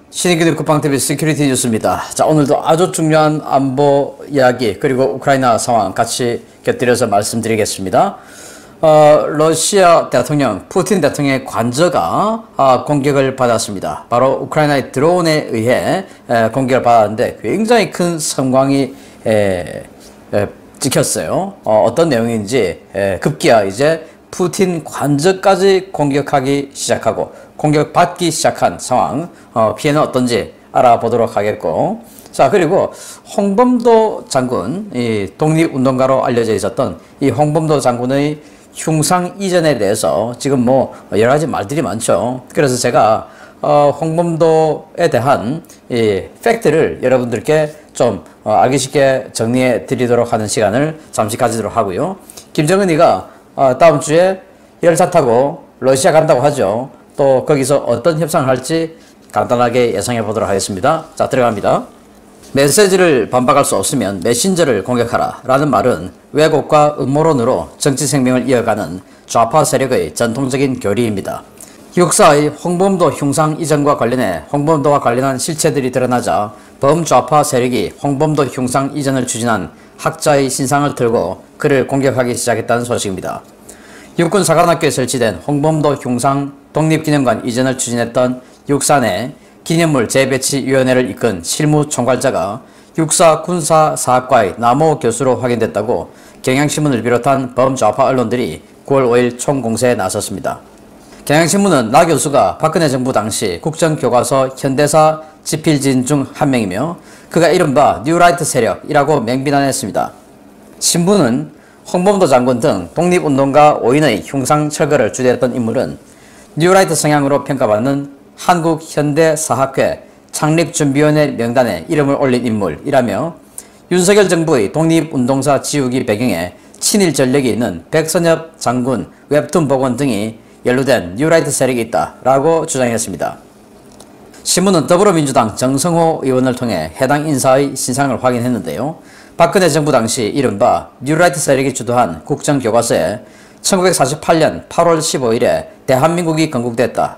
신의기득 국방TV 시큐리티 뉴스입니다. 자, 오늘도 아주 중요한 안보 이야기 그리고 우크라이나 상황 같이 곁들여서 말씀드리겠습니다. 러시아 대통령 푸틴 대통령의 관저가 공격을 받았습니다. 바로 우크라이나의 드론에 의해 공격을 받았는데 굉장히 큰 성광이 찍혔어요. 어떤 내용인지 급기야 이제 푸틴 관저까지 공격하기 시작하고 공격받기 시작한 상황, 피해는 어떤지 알아보도록 하겠고, 자, 그리고 홍범도 장군, 이 독립운동가로 알려져 있었던 이 홍범도 장군의 흉상 이전에 대해서 지금 뭐 여러 가지 말들이 많죠. 그래서 제가 홍범도에 대한 이 팩트를 여러분들께 좀 알기 쉽게 정리해 드리도록 하는 시간을 잠시 가지도록 하고요. 김정은이가 다음 주에 열차 타고 러시아 간다고 하죠. 또 거기서 어떤 협상을 할지 간단하게 예상해 보도록 하겠습니다. 자, 들어갑니다. 메시지를 반박할 수 없으면 메신저를 공격하라 라는 말은 왜곡과 음모론으로 정치 생명을 이어가는 좌파 세력의 전통적인 교리입니다. 육사의 홍범도 흉상 이전과 관련해 홍범도와 관련한 실체들이 드러나자 범좌파 세력이 홍범도 흉상 이전을 추진한 학자의 신상을 들고 그를 공격하기 시작했다는 소식입니다. 육군사관학교에 설치된 홍범도 흉상 독립기념관 이전을 추진했던 육사 내 기념물 재배치위원회를 이끈 실무총괄자가 육사 군사사학과의 남호 교수로 확인됐다고 경향신문을 비롯한 범좌파 언론들이 9월 5일 총공세에 나섰습니다. 경향신문은 나 교수가 박근혜 정부 당시 국정교과서 현대사 집필진 중 한 명이며 그가 이른바 뉴라이트 세력이라고 맹비난했습니다. 신문은 홍범도 장군 등 독립운동가 5인의 흉상 철거를 주도했던 인물은 뉴라이트 성향으로 평가받는 한국현대사학회 창립준비위원회 명단에 이름을 올린 인물이라며 윤석열 정부의 독립운동사 지우기 배경에 친일 전력이 있는 백선엽 장군 웹툰 복원 등이 연루된 뉴라이트 세력이 있다라고 주장했습니다. 신문은 더불어민주당 정성호 의원을 통해 해당 인사의 신상을 확인했는데요. 박근혜 정부 당시 이른바 뉴라이트 세력이 주도한 국정교과서에 1948년 8월 15일에 대한민국이 건국됐다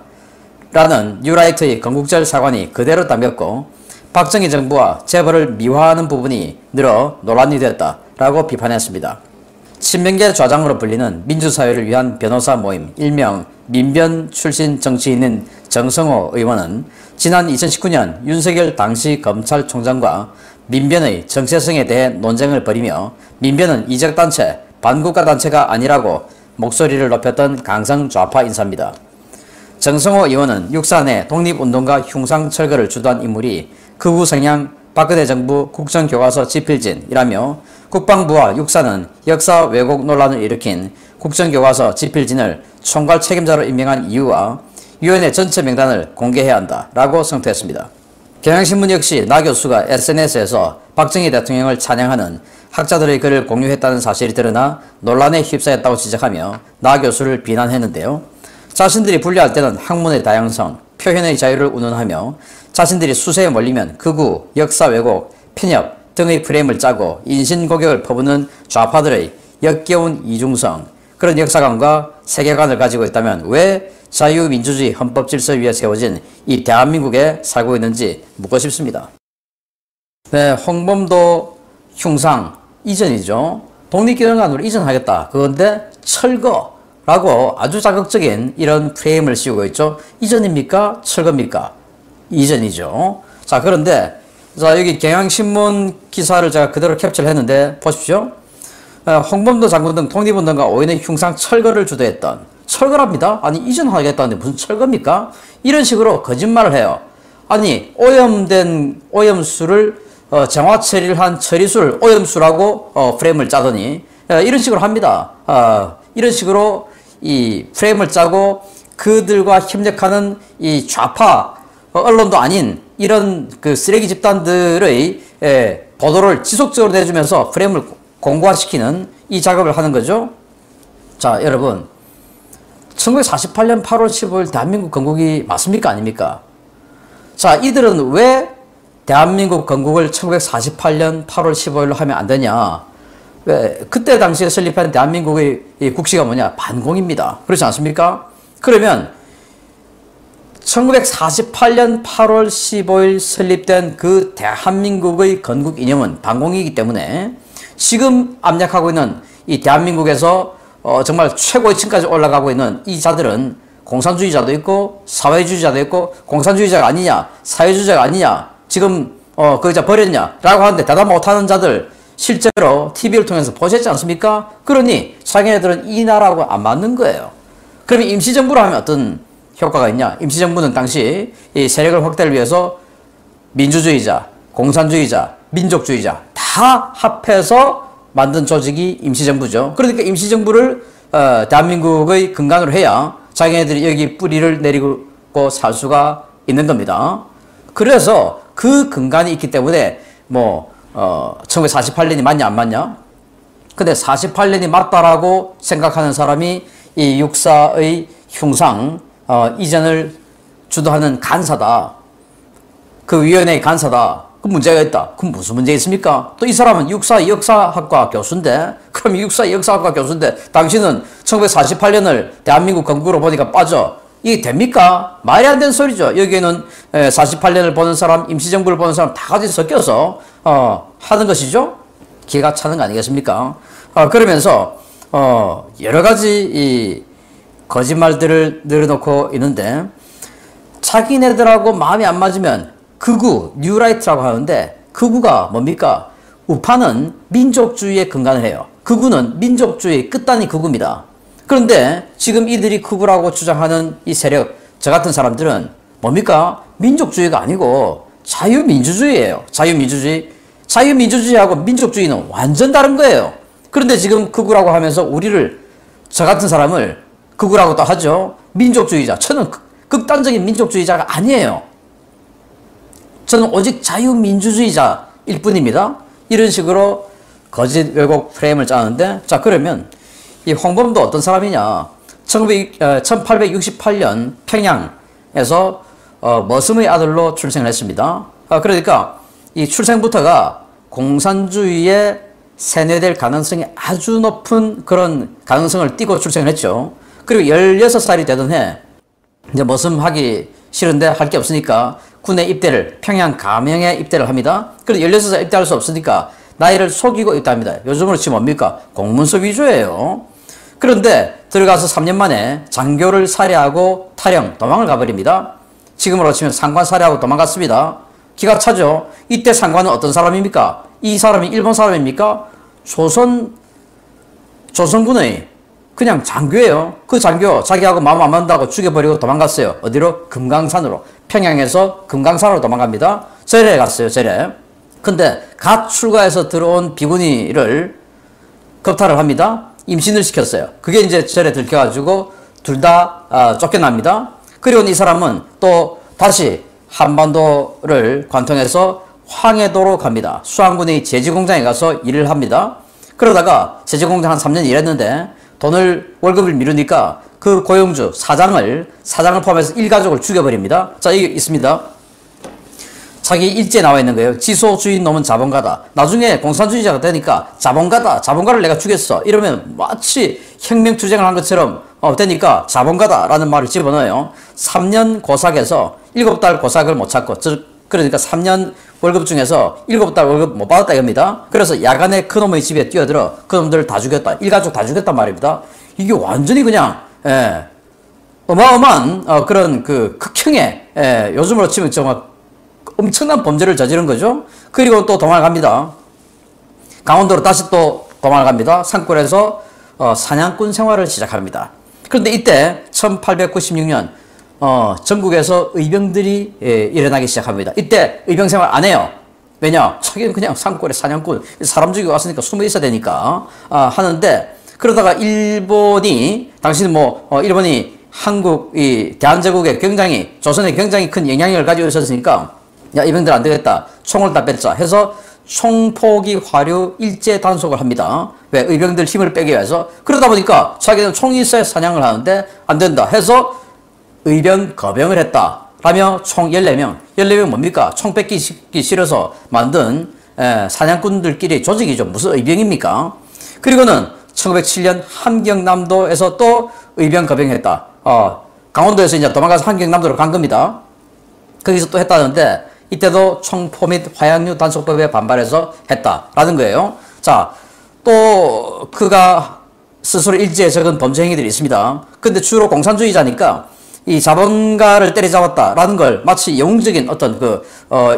라는 뉴라이트의 건국절 사관이 그대로 담겼고 박정희 정부와 재벌을 미화하는 부분이 늘어 논란이 됐다 라고 비판했습니다. 친명계 좌장으로 불리는 민주사회를 위한 변호사 모임 일명 민변 출신 정치인인 정성호 의원은 지난 2019년 윤석열 당시 검찰총장과 민변의 정체성에 대해 논쟁을 벌이며 민변은 이적단체, 반국가단체가 아니라고 목소리를 높였던 강성 좌파 인사입니다. 정성호 의원은 육사 내 독립운동가 흉상 철거를 주도한 인물이 극우 성향 박근혜 정부 국정교과서 집필진이라며 국방부와 육사는 역사 왜곡 논란을 일으킨 국정교과서 집필진을 총괄 책임자로 임명한 이유와 위원회 전체 명단을 공개해야 한다라고 성토했습니다. 경향신문 역시 나 교수가 SNS에서 박정희 대통령을 찬양하는 학자들의 글을 공유했다는 사실이 드러나 논란에 휩싸였다고 지적하며 나 교수를 비난했는데요. 자신들이 분류할 때는 학문의 다양성, 표현의 자유를 운운하며 자신들이 수세에 몰리면 극우, 역사 왜곡, 편협 등의 프레임을 짜고 인신고격을 퍼붓는 좌파들의 역겨운 이중성, 그런 역사관과 세계관을 가지고 있다면 왜 자유민주주의 헌법질서 위에 세워진 이 대한민국에 살고 있는지 묻고 싶습니다. 네, 홍범도 흉상 이전이죠. 독립기념관으로 이전하겠다. 그런데 철거라고 아주 자극적인 이런 프레임을 씌우고 있죠. 이전입니까? 철거입니까? 이전이죠. 자, 그런데 자, 여기 경향신문 기사를 제가 그대로 캡처를 했는데 보십시오. 홍범도 장군 등 독립운동가 5인의 흉상 철거를 주도했던 철거랍니다. 아니 이전하겠다는데 무슨 철거입니까? 이런 식으로 거짓말을 해요. 아니 오염된 오염수를 정화 처리를 한 처리수를 오염수라고 프레임을 짜더니 이런 식으로 합니다. 이런 식으로 이 프레임을 짜고 그들과 협력하는 이 좌파 언론도 아닌 이런 그 쓰레기 집단들의 보도를 지속적으로 내주면서 프레임을 공고화시키는 이 작업을 하는 거죠. 자, 여러분 1948년 8월 15일 대한민국 건국이 맞습니까? 아닙니까? 자, 이들은 왜 대한민국 건국을 1948년 8월 15일로 하면 안 되냐? 왜 그때 당시에 설립한 대한민국의 이 국시가 뭐냐? 반공입니다. 그렇지 않습니까? 그러면 1948년 8월 15일 설립된 그 대한민국의 건국 이념은 반공이기 때문에 지금 압력하고 있는 이 대한민국에서 정말 최고의 층까지 올라가고 있는 이 자들은 공산주의자도 있고 사회주의자도 있고 공산주의자가 아니냐 사회주의자가 아니냐 지금 거기자 버렸냐 라고 하는데 대답 못하는 자들 실제로 TV를 통해서 보셨지 않습니까? 그러니 자기네들은 이 나라하고 안 맞는 거예요. 그러면 임시정부를 하면 어떤 효과가 있냐? 임시정부는 당시 이 세력을 확대를 위해서 민주주의자, 공산주의자, 민족주의자 다 합해서 만든 조직이 임시정부죠. 그러니까 임시정부를 대한민국의 근간으로 해야 자기네들이 여기 뿌리를 내리고 살 수가 있는 겁니다. 그래서 그 근간이 있기 때문에 1948년이 맞냐 안 맞냐? 근데 48년이 맞다라고 생각하는 사람이 이 육사의 흉상 이전을 주도하는 간사다. 그 위원회의 간사다. 그 문제가 있다. 그럼 무슨 문제가 있습니까? 또 이 사람은 육사 역사학과 교수인데, 그럼 육사 역사학과 교수인데, 당신은 1948년을 대한민국 건국으로 보니까 빠져. 이게 됩니까? 말이 안 되는 소리죠. 여기에는 48년을 보는 사람, 임시정부를 보는 사람 다 같이 섞여서 하는 것이죠. 기가 차는 거 아니겠습니까? 그러면서 여러 가지 이 거짓말들을 늘어놓고 있는데 자기네들하고 마음이 안 맞으면 극우, 뉴라이트라고 하는데 극우가 뭡니까? 우파는 민족주의에 근간을 해요. 극우는 민족주의 끝단이 극우입니다. 그런데 지금 이들이 극우라고 주장하는 이 세력, 저 같은 사람들은 뭡니까? 민족주의가 아니고 자유민주주의예요. 자유민주주의. 자유민주주의하고 민족주의는 완전 다른 거예요. 그런데 지금 극우라고 하면서 우리를, 저 같은 사람을 극우라고 또 하죠. 민족주의자. 저는 극단적인 민족주의자가 아니에요. 저는 오직 자유민주주의자일 뿐입니다. 이런 식으로 거짓 왜곡 프레임을 짜는데, 자, 그러면 이 홍범도 어떤 사람이냐? 1868년 평양에서 머슴의 아들로 출생을 했습니다. 그러니까 이 출생부터가 공산주의에 세뇌될 가능성이 아주 높은 그런 가능성을 띠고 출생을 했죠. 그리고 16살이 되던 해, 이제 머슴하기 싫은데 할 게 없으니까 군에 입대를, 평양 가명에 입대를 합니다. 그래서 16살 입대할 수 없으니까 나이를 속이고 입대합니다. 요즘으로 치면 뭡니까? 공문서 위조예요. 그런데 들어가서 3년 만에 장교를 살해하고 탈영, 도망을 가버립니다. 지금으로 치면 상관 살해하고 도망갔습니다. 기가 차죠? 이때 상관은 어떤 사람입니까? 이 사람이 일본 사람입니까? 조선군의 그냥 장교예요. 그 장교 자기하고 마음 안 맞는다고 죽여버리고 도망갔어요. 어디로? 금강산으로. 평양에서 금강산으로 도망갑니다. 절에 갔어요. 절에. 근데 갓 출가해서 들어온 비구니를 겁탈을 합니다. 임신을 시켰어요. 그게 이제 절에 들켜가지고 둘 다 쫓겨납니다. 그리고 이 사람은 또 다시 한반도를 관통해서 황해도로 갑니다. 수안군의 제지공장에 가서 일을 합니다. 그러다가 제지공장 한 3년 일했는데 월급을 미루니까 그 고용주 사장을 포함해서 일가족을 죽여버립니다. 자, 이게 있습니다. 자기 일지에 나와 있는 거예요. 지소주의 놈은 자본가다. 나중에 공산주의자가 되니까 자본가를 내가 죽였어. 이러면 마치 혁명투쟁을 한 것처럼 되니까 자본가다라는 말을 집어넣어요. 3년 고삭에서 7달 고삭을 못 찾고, 그러니까 3년 월급 중에서 7달 월급 못 받았다 이겁니다. 그래서 야간에 그놈의 집에 뛰어들어 그놈들을 다 죽였다. 일가족 다 죽였단 말입니다. 이게 완전히 그냥 어마어마한 그런 그 극형의 요즘으로 치면 정말 엄청난 범죄를 저지른 거죠. 그리고 또 도망을 갑니다. 강원도로 다시 또 도망을 갑니다. 산골에서 사냥꾼 생활을 시작합니다. 그런데 이때 1896년 전국에서 의병들이 일어나기 시작합니다. 이때 의병 생활 안 해요. 왜냐? 자기는 그냥 산골에 사냥꾼, 사람 죽이고 왔으니까 숨어 있어야 되니까 하는데, 그러다가 일본이 일본이 대한제국에 굉장히, 조선에 굉장히 큰 영향력을 가지고 있었으니까, 야, 이병들 안 되겠다. 총을 다 뺐자 해서 총포기 화류 일제 단속을 합니다. 왜? 의병들 힘을 빼기 위해서. 그러다 보니까 자기는 총이 있어야 사냥을 하는데 안 된다 해서 의병 거병을 했다 라며 총 14명. 14명 뭡니까? 총 뺏기 싫어서 만든 사냥꾼들끼리 조직이죠. 무슨 의병입니까? 그리고는 1907년 함경남도에서 또 의병 거병했다. 강원도에서 이제 도망가서 한경남도로 간 겁니다. 거기서 또 했다는데 이때도 총포 및 화약류 단속법에 반발해서 했다라는 거예요. 자, 또 그가 스스로 일제에 적은 범죄 행위들이 있습니다. 근데 주로 공산주의자니까 이 자본가를 때려잡았다라는 걸 마치 영웅적인 어떤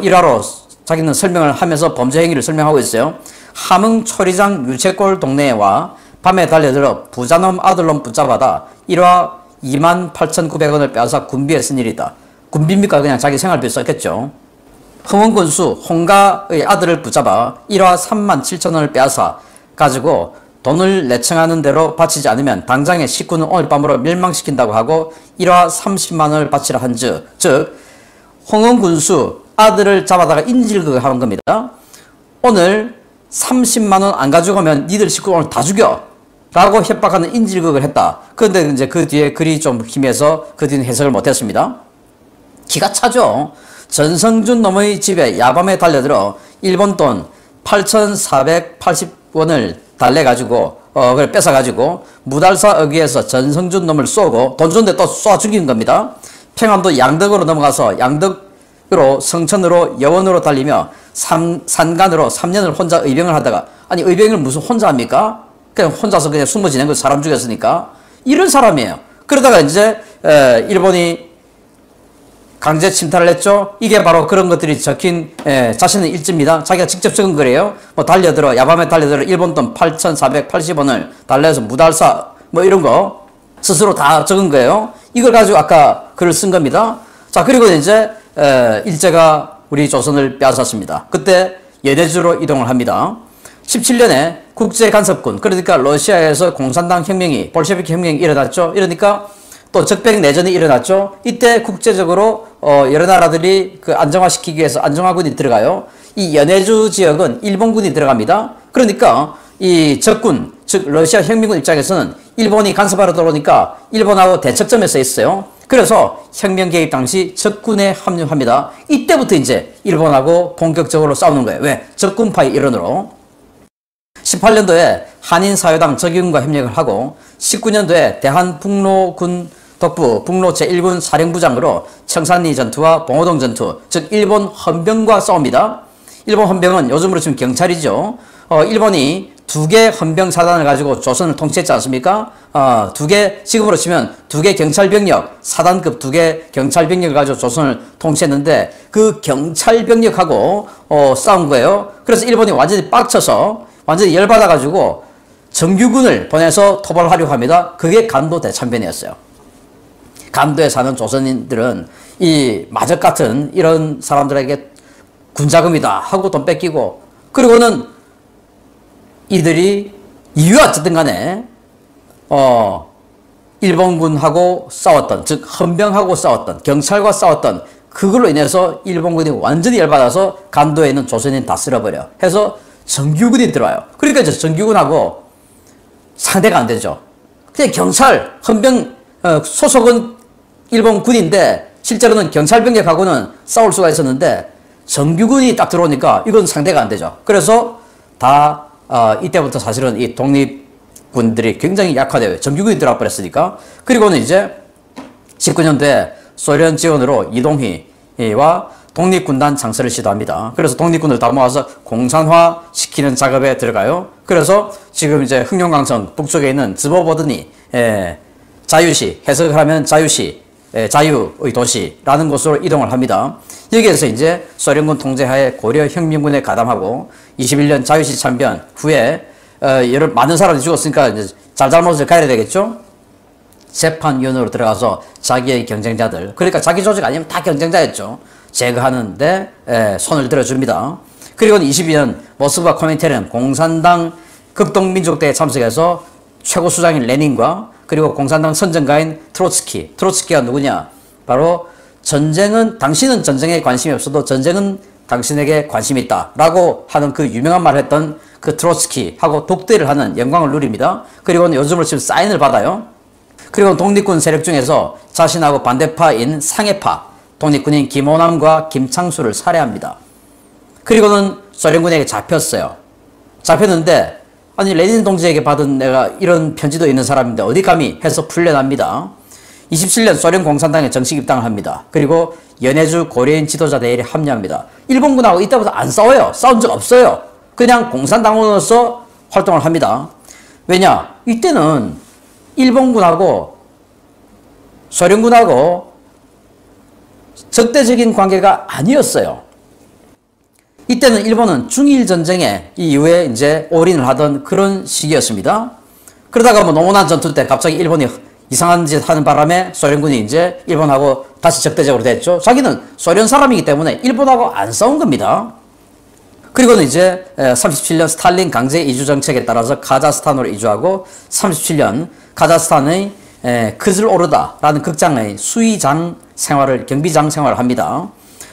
일화로 자기는 설명을 하면서 범죄 행위를 설명하고 있어요. 함흥 초리장 유채골 동네와 밤에 달려들어 부자놈 아들놈 붙잡아다 1화 28,900원을 빼앗아 군비에 쓴 일이다. 군비입니까? 그냥 자기 생활비에 썼겠죠. 흥원군수 홍가의 아들을 붙잡아 1화 37,000원을 빼앗아 가지고 돈을 내청하는 대로 바치지 않으면 당장의 식구는 오늘 밤으로 멸망시킨다고 하고 1화 30만원을 바치라 한즉, 즉 홍원군수 아들을 잡아다가 인질극을 하는 겁니다. 오늘 30만원 안 가져가면 니들 식구 오늘 다 죽여 라고 협박하는 인질극을 했다. 그런데 이제 그 뒤에 글이 좀 희미해서 그 뒤는 해석을 못했습니다. 기가 차죠. 전성준 놈의 집에 야밤에 달려들어 일본 돈 8,480원을 달래가지고 그걸 뺏어가지고 무달사 어귀에서 전성준 놈을 쏘고 돈 줬는데 또 쏴 죽인 겁니다. 평안도 양덕으로 넘어가서 양덕으로 성천으로 여원으로 달리며 산간으로 3년을 혼자 의병을 하다가, 아니 의병을 무슨 혼자 합니까? 그냥 혼자서 그냥 숨어 지낸 거, 사람 죽였으니까. 이런 사람이에요. 그러다가 이제 일본이 강제 침탈을 했죠. 이게 바로 그런 것들이 적힌 자신의 일지입니다. 자기가 직접 적은 거래요. 뭐 달려들어, 야밤에 달려들어 일본 돈 8,480원을 달래서 무달사 뭐 이런 거 스스로 다 적은 거예요. 이걸 가지고 아까 글을 쓴 겁니다. 자, 그리고 이제 일제가 우리 조선을 빼앗았습니다. 그때 연해주로 이동을 합니다. 17년에 국제간섭군, 그러니까 러시아에서 공산당 혁명이, 볼셰비키 혁명이 일어났죠. 이러니까 또 적백 내전이 일어났죠. 이때 국제적으로 여러 나라들이 그 안정화시키기 위해서 안정화군이 들어가요. 이 연해주 지역은 일본군이 들어갑니다. 그러니까 이 적군, 즉 러시아 혁명군 입장에서는 일본이 간섭하러 들어오니까 일본하고 대척점에 서 있어요. 그래서 혁명 개입 당시 적군에 합류합니다. 이때부터 이제 일본하고 본격적으로 싸우는 거예요. 왜? 적군파의 일원으로. 18년도에 한인사회당 적의군과 협력을 하고 19년도에 대한북로군 덕부 북로 제1군 사령부장으로 청산리 전투와 봉오동 전투, 즉 일본 헌병과 싸웁니다. 일본 헌병은 요즘으로 치면 경찰이죠. 일본이 2개 헌병 사단을 가지고 조선을 통치했지 않습니까? 지금으로 치면 2개 경찰병력, 사단급 2개 경찰병력을 가지고 조선을 통치했는데 그 경찰병력하고 싸운 거예요. 그래서 일본이 완전히 빡쳐서 완전히 열받아가지고 정규군을 보내서 토벌하려고 합니다. 그게 간도 대참변이었어요. 간도에 사는 조선인들은 이 마적 같은 이런 사람들에게 군자금이다 하고 돈 뺏기고, 그리고는 이들이 이유가 어쨌든 간에 일본군하고 싸웠던, 즉 헌병하고 싸웠던, 경찰과 싸웠던 그걸로 인해서 일본군이 완전히 열받아서 간도에 있는 조선인 다 쓸어버려 해서 정규군이 들어와요. 그러니까 이제 정규군하고 상대가 안 되죠. 그냥 경찰, 헌병 소속은 일본 군인데 실제로는 경찰병력하고는 싸울 수가 있었는데 정규군이 딱 들어오니까 이건 상대가 안 되죠. 그래서 다 이때부터 사실은 이 독립군들이 굉장히 약화돼요. 정규군이 들어와 버렸으니까. 그리고는 이제 19년도에 소련 지원으로 이동희와 독립군단 창설을 시도합니다. 그래서 독립군을 다 모아서 공산화 시키는 작업에 들어가요. 그래서 지금 이제 흑룡강성 북쪽에 있는 즈보보드니 자유시, 해석을 하면 자유시, 자유의 도시라는 곳으로 이동을 합니다. 여기에서 이제 소련군 통제하에 고려혁명군에 가담하고 21년 자유시 참변 후에 많은 사람이 죽었으니까 이제 잘잘못을 가려야 되겠죠. 재판위원으로 들어가서 자기의 경쟁자들, 그러니까 자기 조직 아니면 다 경쟁자였죠, 제거하는데 손을 들어줍니다. 그리고 22년 모스크바 코민테른 공산당 극동민족대회에 참석해서 최고 수장인 레닌과 그리고 공산당 선전가인 트로츠키가 누구냐? 바로 전쟁은, 당신은 전쟁에 관심이 없어도 전쟁은 당신에게 관심이 있다 라고 하는 그 유명한 말을 했던 그 트로츠키하고 독대를 하는 영광을 누립니다. 그리고는 요즘으로 치면 사인을 받아요. 그리고 독립군 세력 중에서 자신하고 반대파인 상해파 독립군인 김호남과 김창수를 살해합니다. 그리고는 소련군에게 잡혔어요. 잡혔는데 아니 레닌 동지에게 받은 내가 이런 편지도 있는 사람인데 어디 감히 해서 풀려납니다. 27년 소련 공산당에 정식 입당을 합니다. 그리고 연해주 고려인 지도자 대회에 합류합니다. 일본군하고 이때부터 안 싸워요. 싸운 적 없어요. 그냥 공산당으로서 활동을 합니다. 왜냐? 이때는 일본군하고 소련군하고 적대적인 관계가 아니었어요. 이때는 일본은 중일 전쟁에 이후에 이제 올인을 하던 그런 시기였습니다. 그러다가 뭐 농원한 전투 때 갑자기 일본이 이상한 짓 하는 바람에 소련군이 이제 일본하고 다시 적대적으로 됐죠. 자기는 소련 사람이기 때문에 일본하고 안 싸운 겁니다. 그리고는 이제 37년 스탈린 강제 이주 정책에 따라서 카자흐스탄으로 이주하고 37년 카자흐스탄의 크즐오르다라는 극장의 수의장 생활을, 경비장 생활을 합니다.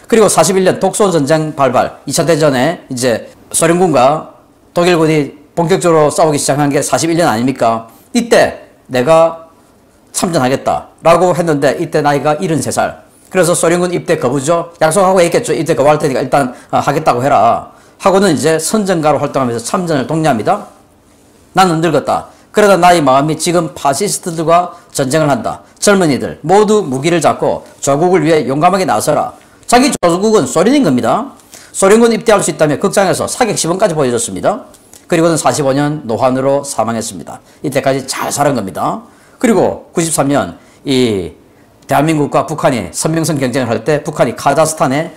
그리고 41년 독소 전쟁 발발, 2차 대전에 이제 소련군과 독일군이 본격적으로 싸우기 시작한 게 41년 아닙니까? 이때 내가 참전하겠다라고 했는데 이때 나이가 73살. 그래서 소련군 입대 거부죠. 약속하고 했겠죠. 입대 거부할 테니까 일단 하겠다고 해라. 하고는 이제 선전가로 활동하면서 참전을 독려합니다. 나는 늙었다. 그러다 나의 마음이 지금 파시스트들과 전쟁을 한다. 젊은이들 모두 무기를 잡고 조국을 위해 용감하게 나서라. 자기 조국은 소련인 겁니다. 소련군 입대할 수 있다며 극장에서 사격 시범까지 보여줬습니다. 그리고는 45년 노환으로 사망했습니다. 이때까지 잘 살은 겁니다. 그리고 93년 이 대한민국과 북한이 선명성 경쟁을 할 때 북한이 카자흐스탄에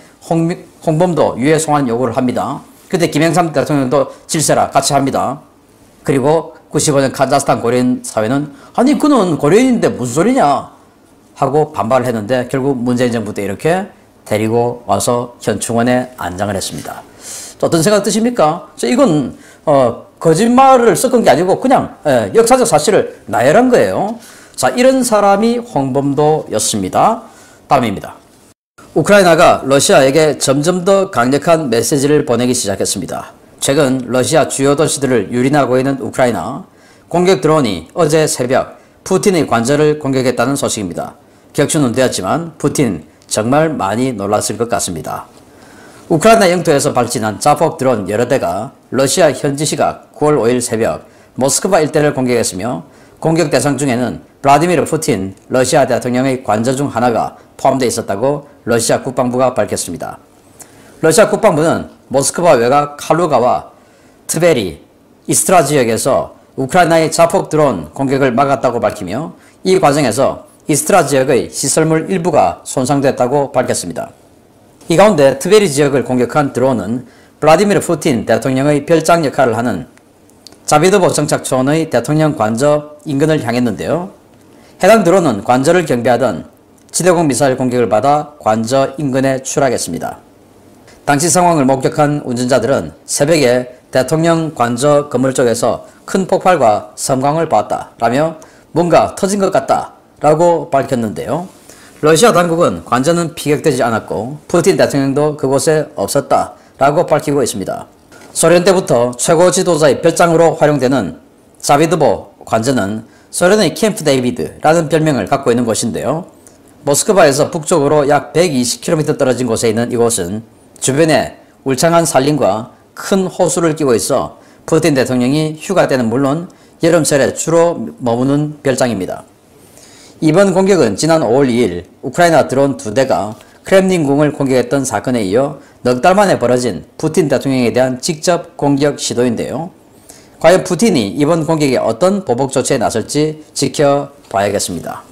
홍범도 유해 송환 요구를 합니다. 그때 김영삼 대통령도 질세라 같이 합니다. 그리고 95년 카자흐스탄 고려인 사회는 아니 그는 고려인인데 무슨 소리냐 하고 반발을 했는데 결국 문재인 정부 때 이렇게 데리고 와서 현충원에 안장을 했습니다. 어떤 생각 드십니까? 이건 거짓말을 섞은 게 아니고 그냥 역사적 사실을 나열한 거예요. 자, 이런 사람이 홍범도였습니다. 다음입니다. 우크라이나가 러시아에게 점점 더 강력한 메시지를 보내기 시작했습니다. 최근 러시아 주요 도시들을 유린하고 있는 우크라이나 공격 드론이 어제 새벽 푸틴의 관저를 공격했다는 소식입니다. 격추는 되었지만 푸틴 정말 많이 놀랐을 것 같습니다. 우크라이나 영토에서 발진한 자폭 드론 여러 대가 러시아 현지 시각 9월 5일 새벽 모스크바 일대를 공격했으며 공격 대상 중에는 블라디미르 푸틴 러시아 대통령의 관저 중 하나가 포함되어 있었다고 러시아 국방부가 밝혔습니다. 러시아 국방부는 모스크바 외곽 칼루가와 트베리, 이스트라 지역에서 우크라이나의 자폭 드론 공격을 막았다고 밝히며 이 과정에서 이스트라 지역의 시설물 일부가 손상됐다고 밝혔습니다. 이 가운데 트베리 지역을 공격한 드론은 블라디미르 푸틴 대통령의 별장 역할을 하는 자비도보 정착촌의 대통령 관저 인근을 향했는데요. 해당 드론은 관저를 경비하던 지대공 미사일 공격을 받아 관저 인근에 추락했습니다. 당시 상황을 목격한 운전자들은 새벽에 대통령 관저 건물 쪽에서 큰 폭발과 섬광을 봤다라며 뭔가 터진 것 같다라고 밝혔는데요. 러시아 당국은 관저는 피격되지 않았고 푸틴 대통령도 그곳에 없었다라고 밝히고 있습니다. 소련 때부터 최고 지도자의 별장으로 활용되는 자비드보 관저는 소련의 캠프 데이비드라는 별명을 갖고 있는 곳인데요. 모스크바에서 북쪽으로 약 120km 떨어진 곳에 있는 이곳은 주변에 울창한 산림과 큰 호수를 끼고 있어 푸틴 대통령이 휴가 때는 물론 여름철에 주로 머무는 별장입니다. 이번 공격은 지난 5월 2일 우크라이나 드론 2대가 크렘린궁을 공격했던 사건에 이어 넉 달 만에 벌어진 푸틴 대통령에 대한 직접 공격 시도인데요. 과연 푸틴이 이번 공격에 어떤 보복 조치에 나설지 지켜봐야겠습니다.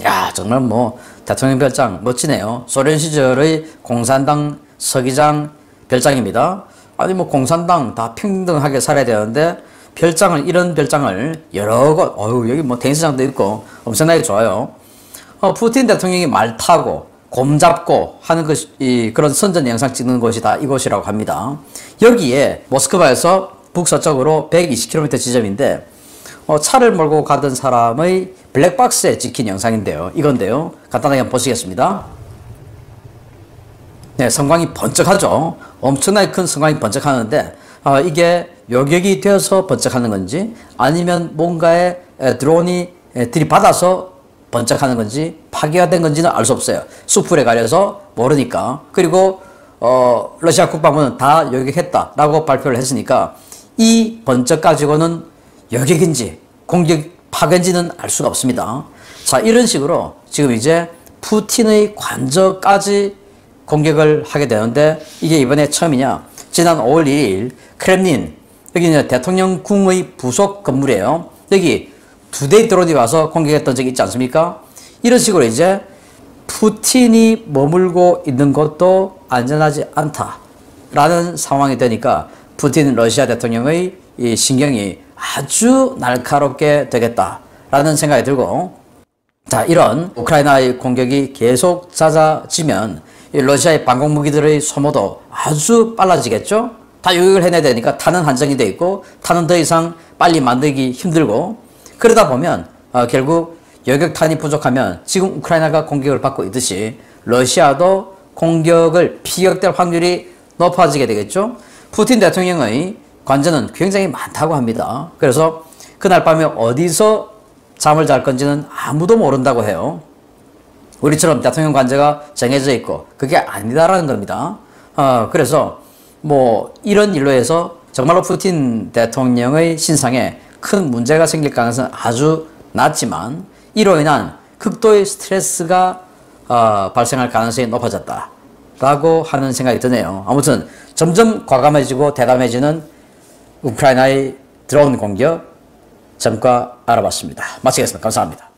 야, 정말 뭐 대통령 별장 멋지네요. 소련 시절의 공산당 서기장 별장입니다. 아니 뭐 공산당 다 평등하게 살아야 되는데 별장을, 이런 별장을 여러 곳, 여기 뭐 테니스장도 있고 엄청나게 좋아요. 푸틴 대통령이 말 타고 곰 잡고 하는 것이, 그런 선전 영상 찍는 곳이 다 이곳이라고 합니다. 여기에 모스크바에서 북서쪽으로 120km 지점인데 차를 몰고 가던 사람의 블랙박스에 찍힌 영상인데요. 이건데요. 간단하게 한번 보시겠습니다. 네, 성광이 번쩍하죠. 엄청나게 큰 성광이 번쩍하는데 이게 요격이 되어서 번쩍하는 건지 아니면 뭔가에 드론이 들이받아서 번쩍하는 건지 파괴가 된 건지는 알 수 없어요. 수풀에 가려서 모르니까. 그리고 러시아 국방부는 다 요격했다라고 발표를 했으니까 이 번쩍 가지고는 요격인지 공격 파괴인지는 알 수가 없습니다. 자, 이런 식으로 지금 이제 푸틴의 관저까지 공격을 하게 되는데 이게 이번에 처음이냐? 지난 5월 1일 크렘린, 여기 이제 대통령궁의 부속 건물이에요. 여기 2대의 드론이 와서 공격했던 적이 있지 않습니까? 이런 식으로 이제 푸틴이 머물고 있는 것도 안전하지 않다라는 상황이 되니까 푸틴 러시아 대통령의 이 신경이 아주 날카롭게 되겠다라는 생각이 들고, 자, 이런 우크라이나의 공격이 계속 잦아지면 이 러시아의 방공무기들의 소모도 아주 빨라지겠죠? 다 요격을 해내야 되니까 탄은 한정이 돼 있고 탄은 더 이상 빨리 만들기 힘들고, 그러다 보면 결국 요격탄이 부족하면 지금 우크라이나가 공격을 받고 있듯이 러시아도 공격을 피격될 확률이 높아지게 되겠죠? 푸틴 대통령의 관저는 굉장히 많다고 합니다. 그래서 그날 밤에 어디서 잠을 잘 건지는 아무도 모른다고 해요. 우리처럼 대통령 관저가 정해져 있고 그게 아니다라는 겁니다. 그래서 뭐 이런 일로 해서 정말로 푸틴 대통령의 신상에 큰 문제가 생길 가능성은 아주 낮지만 이로 인한 극도의 스트레스가 발생할 가능성이 높아졌다라고 하는 생각이 드네요. 아무튼 점점 과감해지고 대담해지는 우크라이나의 드론 공격 전과 알아봤습니다. 마치겠습니다. 감사합니다.